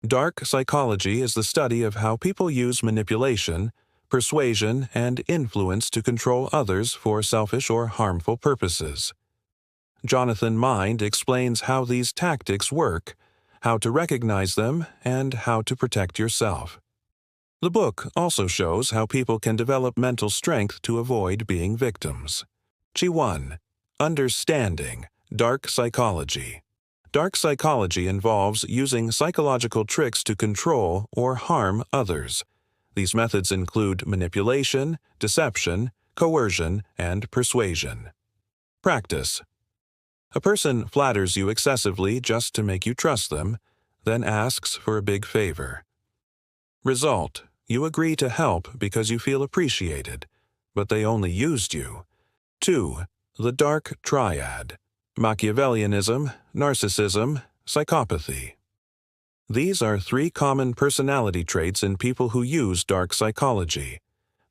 Dark psychology is the study of how people use manipulation, persuasion, and influence to control others for selfish or harmful purposes. Jonathan Mind explains how these tactics work, how to recognize them, and how to protect yourself. The book also shows how people can develop mental strength to avoid being victims. 1. Understanding Dark Psychology. Dark psychology involves using psychological tricks to control or harm others. These methods include manipulation, deception, coercion, and persuasion. Practice. A person flatters you excessively just to make you trust them, then asks for a big favor. Result: you agree to help because you feel appreciated, but they only used you. 2. The dark triad: Machiavellianism, narcissism, psychopathy. These are 3 common personality traits in people who use dark psychology.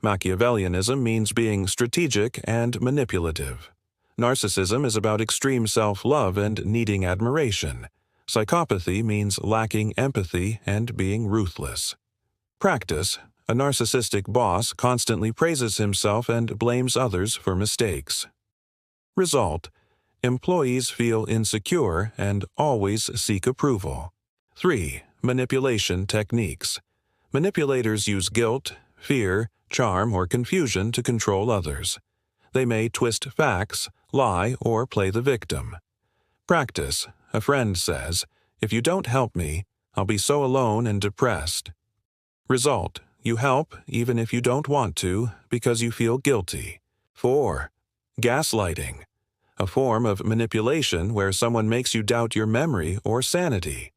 Machiavellianism means being strategic and manipulative. Narcissism is about extreme self-love and needing admiration. Psychopathy means lacking empathy and being ruthless. Practice: a narcissistic boss constantly praises himself and blames others for mistakes. Result: employees feel insecure and always seek approval. 3. Manipulation techniques. Manipulators use guilt, fear, charm, or confusion to control others. They may twist facts, lie, or play the victim. Practice: a friend says, "If you don't help me, I'll be so alone and depressed." Result: you help even if you don't want to because you feel guilty. 4. Gaslighting. A form of manipulation where someone makes you doubt your memory or sanity.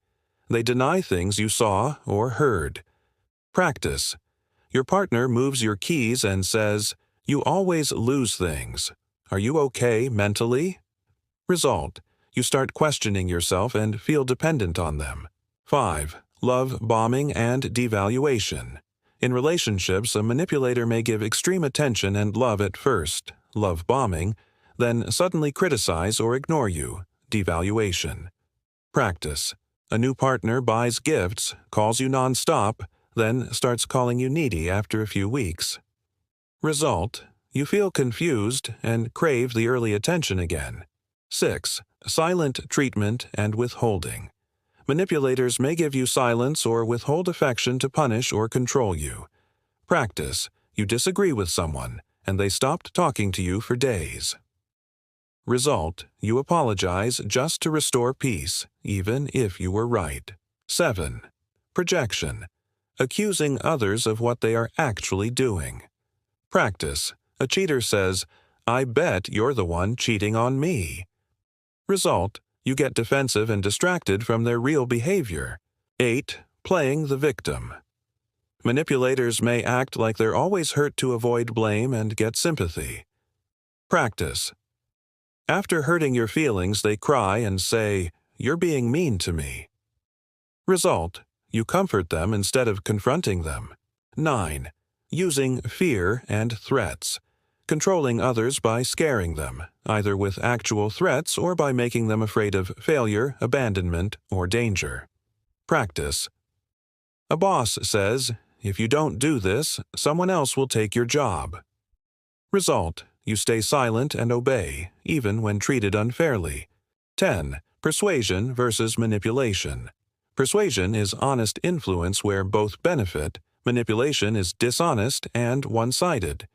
They deny things you saw or heard. Practice: your partner moves your keys and says, "You always lose things. Are you okay mentally?" Result: you start questioning yourself and feel dependent on them. 5. Love bombing and devaluation. In relationships, a manipulator may give extreme attention and love at first, love bombing, then suddenly criticize or ignore you, devaluation. Practice: a new partner buys gifts, calls you non-stop, then starts calling you needy after a few weeks. Result: you feel confused and crave the early attention again. 6. Silent treatment and withholding. Manipulators may give you silence or withhold affection to punish or control you. Practice: you disagree with someone, and they stopped talking to you for days. Result: you apologize just to restore peace, even if you were right. 7. Projection. Accusing others of what they are actually doing. Practice: a cheater says, "I bet you're the one cheating on me." Result: you get defensive and distracted from their real behavior. 8. Playing the victim. Manipulators may act like they're always hurt to avoid blame and get sympathy. Practice: after hurting your feelings, they cry and say, "You're being mean to me." Result: you comfort them instead of confronting them. 9. Using fear and threats. Controlling others by scaring them, either with actual threats or by making them afraid of failure, abandonment, or danger. Practice: a boss says, "If you don't do this, someone else will take your job." Result: you stay silent and obey, even when treated unfairly. 10. Persuasion versus manipulation. Persuasion is honest influence where both benefit. Manipulation is dishonest and one-sided.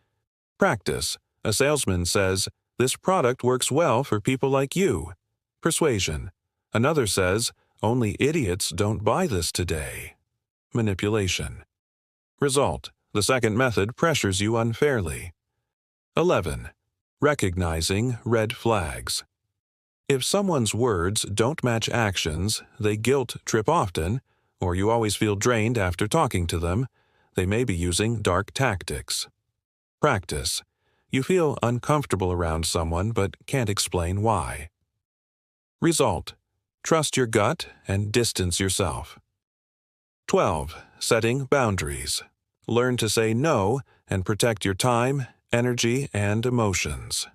Practice: a salesman says, "This product works well for people like you." Persuasion: another says, "Only idiots don't buy this today." Manipulation. Result: the second method pressures you unfairly. 11. Recognizing red flags. If someone's words don't match actions, they guilt trip often, or you always feel drained after talking to them, they may be using dark tactics. Practice: you feel uncomfortable around someone but can't explain why. Result: trust your gut and distance yourself. 12. Setting boundaries. Learn to say no and protect your time, energy, and emotions.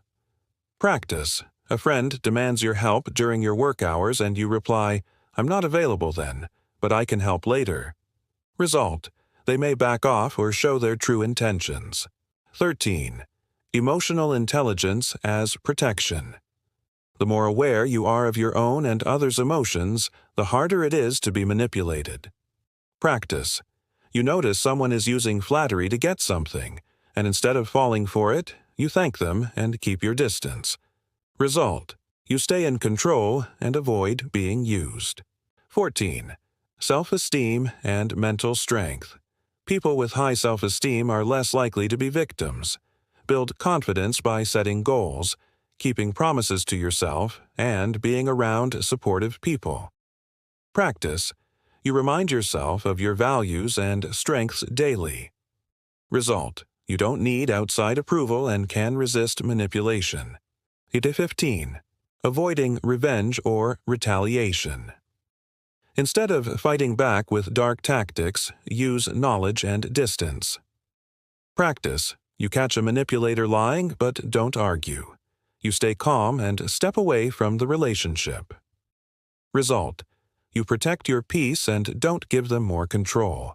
Practice: a friend demands your help during your work hours and you reply, "I'm not available then," but I can help later. Result: they may back off or show their true intentions. 13. Emotional intelligence as protection. The more aware you are of your own and others' emotions, the harder it is to be manipulated. Practice. You notice someone is using flattery to get something, and instead of falling for it, you thank them and keep your distance. Result: you stay in control and avoid being used. 14. Self-esteem and mental strength. People with high self-esteem are less likely to be victims. Build confidence by setting goals, keeping promises to yourself, and being around supportive people. Practice. You remind yourself of your values and strengths daily. Result: you don't need outside approval and can resist manipulation. 15. Avoiding revenge or retaliation. Instead of fighting back with dark tactics, use knowledge and distance. Practice. You catch a manipulator lying, but don't argue. You stay calm and step away from the relationship. Result: you protect your peace and don't give them more control.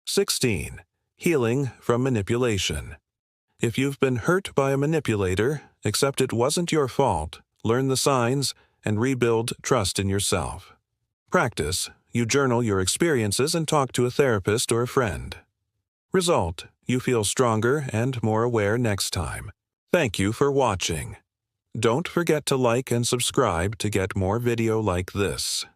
16. Healing from manipulation. If you've been hurt by a manipulator, accept it wasn't your fault, learn the signs, and rebuild trust in yourself. Practice. You journal your experiences and talk to a therapist or a friend. Result: you feel stronger and more aware next time. Thank you for watching. Don't forget to like and subscribe to get more video like this.